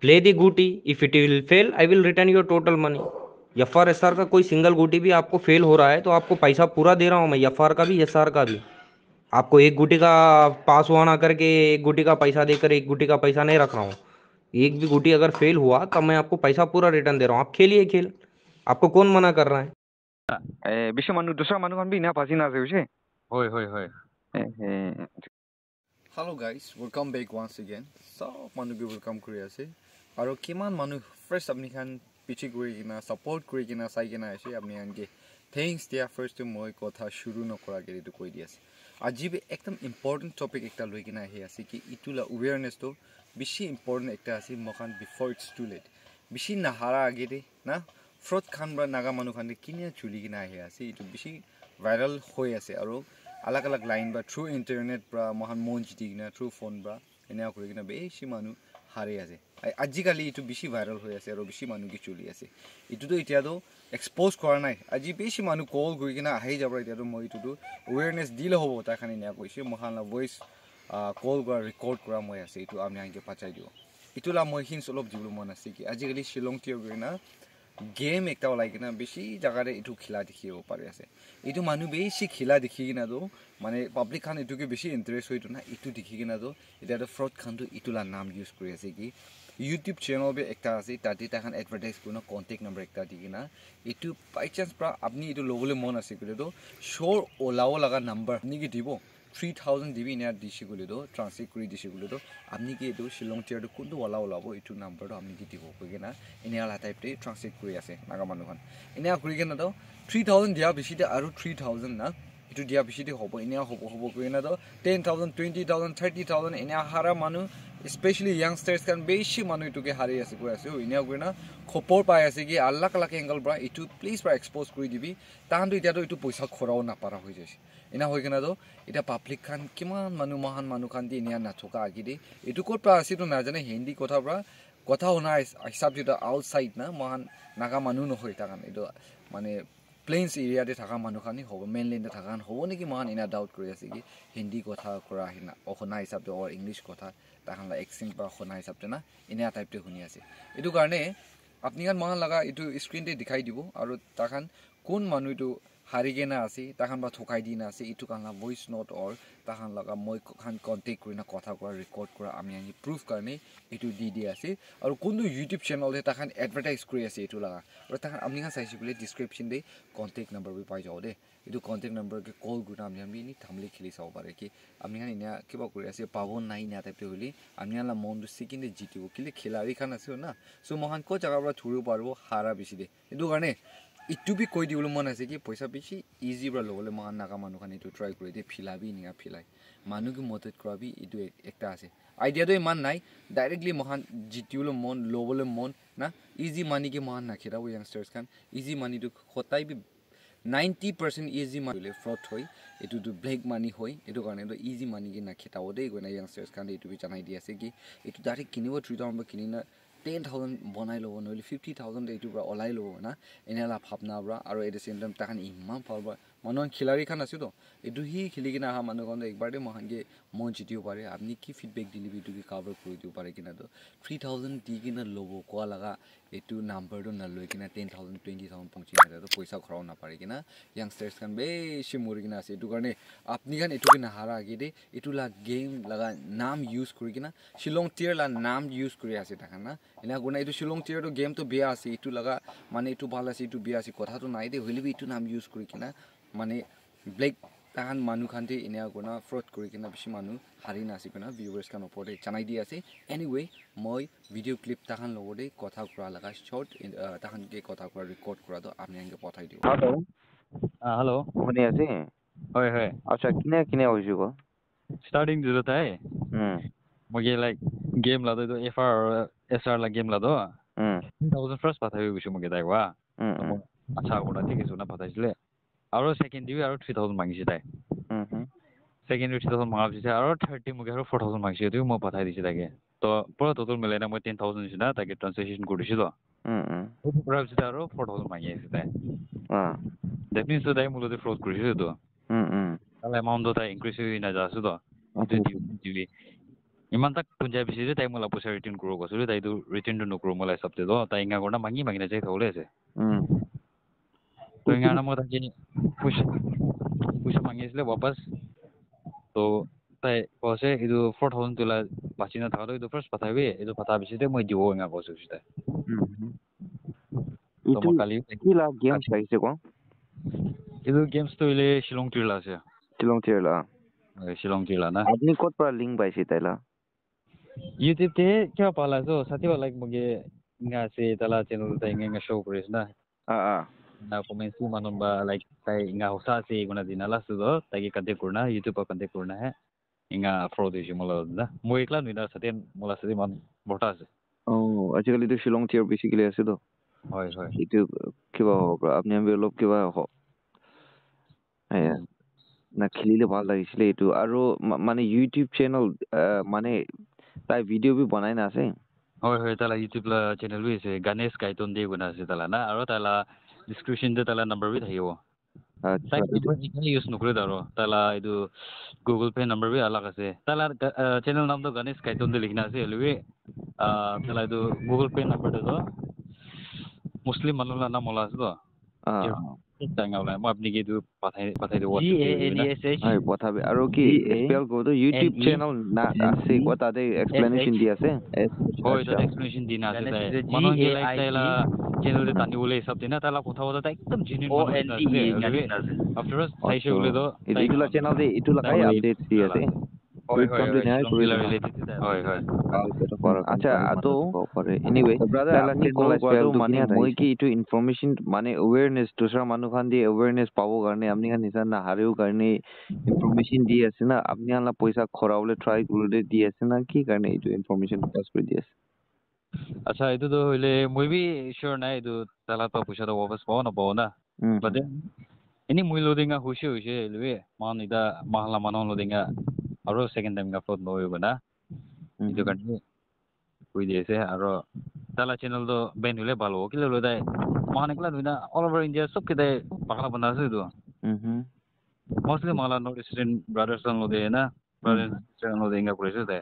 Play the गूटी, if it will fail I will return your total money. F R S R का कोई single गूटी भी आपको fail हो रहा है तो आपको पैसा पूरा दे रहा हूँ मैं, एफ आर का भी एस आर का भी। आपको एक गुटी का पास हुआ ना करके एक गुटी का पैसा देकर एक गुटी का पैसा नहीं रख रहा हूँ। एक भी गुटी अगर फेल हुआ तब मैं आपको पैसा पूरा रिटर्न दे रहा हूँ, आप खेलिए खेल। आपको कौन मना कर रहा है? বেছি মানুহ দুসৰা মানুহখন বি না ফাঁচি নাছে বুঝছে হয় হয় হয় Hello guys, welcome back once again. So, manu ki welcome kuri ase. Aro kiman manu first apni khan piche kuri kina support kuri kina sai kina ase apni khan ke thanks dia first to moi kotha shuru no kora geri to koi diase. Aji be ekdam important topic ekta loi kina ahi ase ki itula awareness to bishi important ekta ase mokan before it's too late. Bishi nahara agere na fraud khan bra naga manu khan kinia chuli kina ahi ase itu bishi viral hoi ase aro अलग अलग line बा through internet ब्रा महान मोन जिटिगिना through phone ब्रा एना करिगिना बेसी मानु हारे आसे आजिकाली इटु बेसी भाइरल होय आसे आरो बेसी मानु कि चली आसे इटु तो इतिया तो एक्सपोज करा नाय आजि बेसी मानु कॉल करिगिना आहि जाबरा इतिया तो মই इटु तो अवेयरनेस दिले होबो ताखानि ना कइसे महानला वॉइस कॉल करा रेकॉर्ड करा মই आसे इटु आमनि आंके पाचाइ दियो इटुला মই हिन सलब जिबु मन आसे कि आजिकाली शिलंग तियो गइना गेम एकटा लाइक ना बेसी जगारे इटु खिला देखियो पारे आसे इटु मानु बेसी खिला देखिगिना दो माने पब्लिक खान इटु के बेसी इंटरेस्ट होइतो ना इटु देखिगिना दो इटा तो फ्रॉड खान तो इटुला नाम यूज करि आसे कि यूट्यूब चैनल बे एकटा आसे ताति ताखान एडवर्टाइज कुनो कांटेक्ट नंबर एकटा दिगिना इटु बाय चांस प्रा आपनी इटु लोगले मन आसे कले दो शोर ओलाओ लगा नंबर निगे दिबो 3000 दिबि ने दिसि गले दो ट्रांसलेट करि दिसि गले दो आपनी के इटु शिलंग टियर तो कुंदो ओलाओ लाबो इटु नंबर दो आपनी के दिबो कइना इनेला टाइप ते ट्रांसलेट करि आसे नागा मानुखान इने करिगेना दो 3000 दिया बिसिते आरो 3000 ना इटु दिया बिसिते होबो इने होबो कइना दो 10000 20000 30000 इने हारा मानु स्पेशली यंगस्टर्स कैन बेसी मानु इटु के हारि आसे कोइ आसे इने कइना खपर पाइ आसे कि अलग अलग angle bra इटु please bra expose करि दिबि तान तो इटा तो इटु पैसा खराव ना पारा होय जायसे इना होइगेना दो इटा पब्लिक खान किमान मानु महान मानु खान दि इने ना थका आगिदि इटु कोट प्रा आसे तो ना जाने हिंदी कथा ब्रा कथा होना हिसाब जिता आउटसाइड ना महान नागा मानु न होय तागान इटु माने प्लेन्स एरिया दे थाका मानु खानि होबो मेनलैंड दे थाकान होबो नेकि महान इना डाउट करि आसे कि हिंदी कथा करा हिना अखना हिसाब दे और इंग्लिश कथा ताखानला एक्सेंट बा खना हिसाब दे ना इना टाइप दे हुनि आसे इटु कारणे आपनि गान महान लगा इटु स्क्रीन दे दिखाइ दिबो आरो ताखान कोन मानु इटु हारिगेना आसे ताखान बा थकाइ दिना आसे इटु कानला वॉइस नोट और ताखान लगा মই खान कांटेक्ट करिना कथा करा रेकॉर्ड करा आमी आनि प्रूफ करने इटु दि आसे और कोनदो यूट्यूब चैनल दे ताखान एडवर्टाइज करि आसे इटु लगा और ताखान आमनि गान साइसि गुले डिस्क्रिप्शन दे कांटेक्ट नंबर भी पाइ जाओ दे इटु कांटेक्ट नंबर के कॉल गुना आमनि आमि नि थामले खिलि साव पारे कि आमनि गान इना केबा करि आसे पाबो नाइ ना टाइप होली आमनि गान मन दु सिकिन दे जितिबो किले खेलारि खान आसे ना सो महान को जगह बा थुरु पारबो हारा बिसि दे इटु कारणे इटु भी कोइ दिबो मन आसे कि पैसा बेसी इजी ब्रा लगले महान नागा मानु खान इटु ट्राई करि दे फिलाबि निया फिलाइ मानु की मदद कराबि इटु एकटा आसे आइडिया तो मान नाइ डायरेक्टली महान जितिउलो मन लोबले मन ना इजी मनी के महान ना खेराबो यंगस्टर्स खान इजी मनी तो खताइ भी 90% इजी मनी फ्रॉड होय इटु तो ब्लैक मनी होय इटु कारणे तो इजी मनी के ना खेताओ दे गना यंगस्टर्स खान इटु भी जानाइ दि आसे कि इटु डायरेक्ट किनिबो 3000 किनिना 10,000 बनाइ लबो नले 50,000 इटु ब्रा अलाइ लबो ना एनेला भाबना ब्रा आरो एट द सेम टाइम ताखान इमान फालबा मनन खिलारि खान आसे तो इटु हि खिलिगिना हा मानु गन एक बार दे महान के मन जितियो पारे आपनि की फीडबैक दिलि इटु के कवर करि दियो पारे किना तो 3000 दिगिना लबो को लगा इटु नंबर दो न लय किना 10,000 20,000 पहुंचिना तो पैसा खराव ना पारे किना यंगस्टर्स खान बेसी मुरिगिना आसे इटु कारणे आपनि गान इटु के नहारा आगे दे इटु ला गेम लगा नाम यूज करि किना शिलोंग टियर ला नाम यूज करि आसे ताखाना इना गुना इटु शिलोंग टियर तो गेम तो बिया आसे इटु लगा माने इटु भाला आसे इटु बिया आसे कथा तो नाइ दे होइलिबि इटु नाम यूज करि किना माने ब्लैक ताहान मानु खानते इना गुना फ्रॉड करि किना बिसि मानु हारि नासि किना व्यूअर्स खान ओपरे चानाइ दि आसे एनीवे মই ভিডিও ক্লিপ ताहान लगोदे कथा कुरा लगा शॉर्ट ताहान के कथा कुरा रेकॉर्ड करा तो आपनि आंगे पठाइ दियो हेलो हेलो শুনি আছে হয় হয় আচ্ছা কিনে কিনে হৈছো ক स्टार्टिंग दिलो थाय मगे लाइक गेम लादो तो एफआर एसआर ला गेम लादो 1000 फर्स्ट पाथाइ बिसु मगे दाइवा अच्छा गोडा ठीक है ना पताइसले आरो सेकंड दिबि आरो 3000 मांगिसि दाइ सेकंड 3000 मांगाबिसि आरो 30 मगे आरो 4000 मांगिसि दिउ म पताइ दिसि दागे तो पुरा टोटल मिलाइना म 10000 सिना ताके ट्रांसलेशन गरिसि तो पुरा बिसि आरो 4000 मांगिसि दाइ दैट मीन्स दाइ मुलो दे फ्रॉड गरिसि तो ताला अमाउंट तो इंक्रीज होइना जासु तो 20 GB ইমান তাক পুঞ্জাই বিচাৰিছে তাই মোলা পইচা ৰিটাৰ্ণ কৰিব কৈছিলোঁ তাইতো ৰিটাৰ্ণটো নকৰোঁ মোলা হিচাপতে তো তাই ইঙা কৰা মাঙি মাঙি নাযায় থ'বলৈ আছে তো ইঙা মই তাকে পইচা মাঙি আছিলে ৱাপাছ তো তাই কৈছে এইটো 4,000 তোলা বাচি নাথাকোঁ এইটো ফাৰ্ষ্ট পঠাবি এইটো পঠাৰ পিছতে মই দিব ইঙা কৈছোঁ তাই তো মই কালি কি লা গেমছ লাগিছে কোৱা এইটো গেমছটো হ'লে শ্বিলং টিৰলা আছে শ্বিলং টিৰলা শ্বিলং টিৰলা না আপুনি ক'ত পৰা লিংক পাইছে তাইলা युट्युब ते क्या पाला सो साथी वाला मगे इंगा से तला चैनल ते इंगा शो करिस ना ना कमेंट सु मानम बा लाइक ताई इंगा होसा से गुना दिना ला सु दो ताई कंटेक्ट करना यूट्यूब पर कंटेक्ट करना है इंगा फ्रॉड इशू मला ना मो एकला नुना साथे मला साथे मान बटा আছে আজিকালি তো শ্বিলং টিয়ার বেসিক্যালি আছে তো হয় হয় itu কিবা হ'ব আপুনি আমি অলপ কিবা না খেলিলে ভাল লাগিছিলে এইটো আৰু মানে ইউটিউব চেনেল মানে তাই ভিডিও বি বনাই না আছে হয় হয় তালা ইউটিউব লা চেনেল বি আছে গণেশ কাইতন দে গুনা আছে তালা না আৰু তালা ডিসক্ৰিপশন তে তালা নাম্বাৰ বি থাকিব তাই ইউজ নকৰে দাৰো তালা এইটো গুগল পে নাম্বাৰ বি আলাগ আছে তালা চেনেল নামটো গণেশ কাইতন দে লিখনা আছে হলিবি তালা এইটো গুগল পে নাম্বাৰ তো মুসলিম মানুহ নাম ওলা আছে তো Tanggal mo apni gitu patay do what ay patabi aro ki spell ko to YouTube channel na ase ko tade explanation di ase hoy to explanation din ase tay mano ge like tayla channel de tani bole sab dina tala kotha bota ta ekdam genuine ase after us sai she bole do itula channel de itula kai update di ase hoy acha to anyway brother apni call korato mane moi ki itu information mane awareness dusra manu khan di awareness pabo karne apni khan nisa na hareu karne information di ase na apni ala paisa khorabole try korule di ase na ki karne itu information pass kori di ase acha itu to hoile moi bi sure na itu tala to paisa to wapas pao na pao na but then ini moi lo dinga hoise hoise lewe man ida mahala manon lo dinga aro second time ga upload noyo bana itu kan koi diase aro tala channel do ban hole balo kile lo dai man ekla duina all over india sob ke dai pakla bana ase do mostly mala north eastern brothers lo de na brothers channel lo de inga kore dai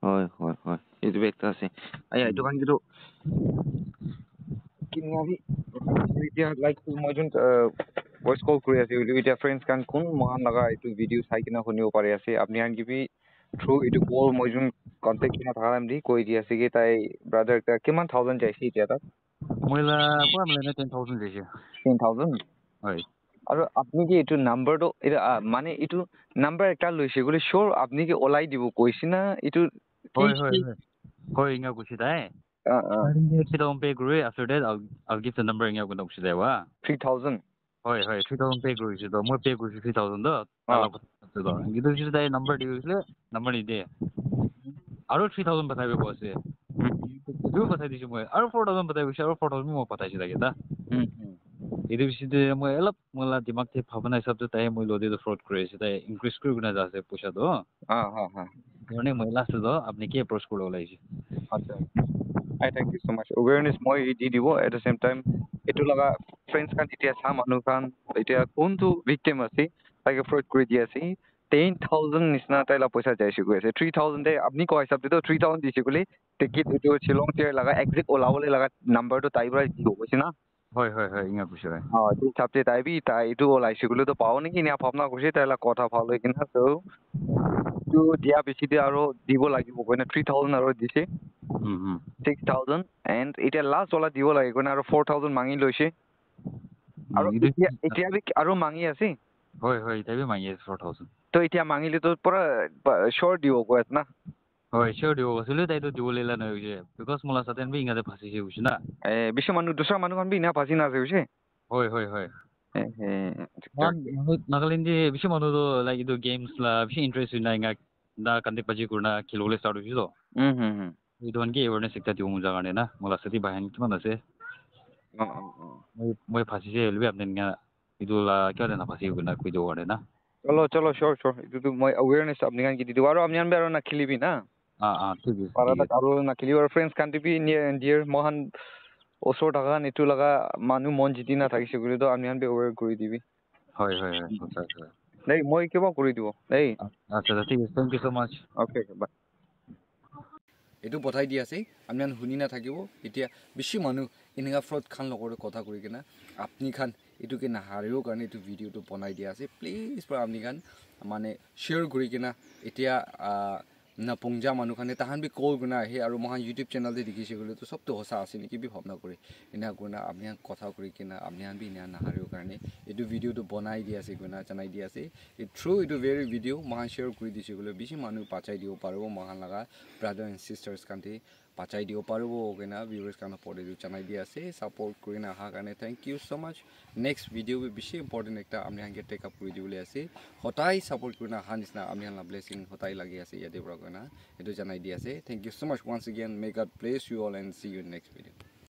hoy hoy hoy itu bekta ase aya itu kan gitu kinyabi video like mojon voice call kuri ase with your friends kan kun mohan laga itu video sai kina khonibo pare ase apni han gibi through itu call mojon contact kina thakaram di koi di ase ki tai brother ka kiman 1000 jaisi etia ta moila pura mele 10,000 jaisi 10,000 hoy আৰু আপনি কি এইটো নাম্বাৰটো মানে এইটো number একটা লৈছে গলে sure আপনি কি ওলাই দিব কৈছি না এইটো hoy hoy hoy inga kuchi dai starting pay guru after that I'll give the number inga guna kuchi dai wa 3000 hoy hoy 3000 pay guru do mo pay guru 3000 do tala ko do gitu kuchi dai number diusle number ni de aro 3000 bataibe bose du batai disi mo aro 4000 batai bise aro 4000 mo batai chida geta edu biside mo elap mola dimag the bhavana hisab to tai mo lode do fraud kore ase tai increase kuri guna jase pusa do ha kone mo last do apni ke approach koro laise acha I thank you so much awareness moi di dibo at the same time etu laga friends kan etia sa manu kan etia kontu victim ase like fraud kuri di ase 10,000 nisna tai la paisa jaise ko ase 3,000 de apni ko hisab de to 3,000 dise gole ticket etu Shillong tier laga exit olawole laga number to tai bra di hoise na hoy hoy hoy inga kuchi dai tu sabte tai bi tai etu olaise gole to pao niki na bhabna koise tai la kotha phalo kina so tu dia beside aro dibo lagibo koina 3,000 aro dise 6,000 and এটা last ওলা দিব লাগে কোন আৰু 4,000 মাঙি লৈছে আৰু এতিয়া B আৰু মাঙি আছে hoy hoy এটা বি মাঙি আছে 4000 তো এতিয়া মাঙিলে তো পুৰা short দিব কৈ আছে না hoy sure দিব আসলে তাই তো দিব লেলা না হইছে because মোলা সাথে বি ইংগাতে ফাসিছে হইছে না বেশি মানুহ দুসরা মানুহ কান বি না ফাসি না হইছে hoy hoy hoy Nagaland je bishi manu do like itu games la bishi interest na inga da kandik paji kurna khilole start hoiche to itu an ke awareness ekta diu muja garne na mola sati bahan kiman ase moi phasi je lbe apne nga itu la kya na phasi guna koi do garne na চলো sure itu tu moi awareness apni kan ki didu aro amnian be aro na khilibi na ঠিক আছে para ta aro na khilibi aro friends kan bi near and dear mohan osor daga nitu laga manu mon jiti na thakise gure to amnian be aware kori dibi হয় হয় হয় nei moi kiba kori dibo nei আচ্ছা ঠিক আছে thank you so mass okay bye এইটো পঠাই দি আছে আপনি শুনি না থাকিব এতিয়া বেছি মানুহ এনেকা ফ্রড খান লগৰ কথা কৰি কিনা আপনি খান এটু কে নাহাৰিও কাৰণে এটু ভিডিওটো বনাই দিয়া আছে প্লিজ পৰা আপনি খান মানে শেয়াৰ কৰি কিনা এতিয়া না পংজা মানুহ খানে তাহান বি কল গুনা আহে আৰু মহা ইউটিউব চেনেল দি দেখিছে গলে তো সবটো হসা আছে নেকি বি ভাবনা কৰি এনা গুনা আপনি কথা কৰি কিনা আপনি বি না নাহাৰিও কাৰণে এটু ভিডিওটো বনাই দি আছে গুনা জানাই দি আছে ই থ্ৰু এটু ভেৰি ভিডিও মহা শেয়াৰ কৰি দিছে গলে বেছি মানুহ পাচাই দিব পারবো মহা লাগা ব্রাদার এন্ড সিস্টার্স কান্তি পাচাই দিব পারবো ওকেনা ভিউয়ার্স কানে পড়ে দি জানাই দি আছে সাপোর্ট কৰি না হা কাৰণে thank you so mass next video বেছি ইম্পৰ্টেন্ট একটা আপনি হাঙ্গে টেক আপ কৰি দিবলে আছে হতাই সাপোৰ্ট কৰি না হা নিসনা আপনি হালা ব্লেসিং হতাই লাগি আছে ইয়াতে পৰা কনা এটো জানাই দি আছে thank you so much once again may God bless you all and see you in next video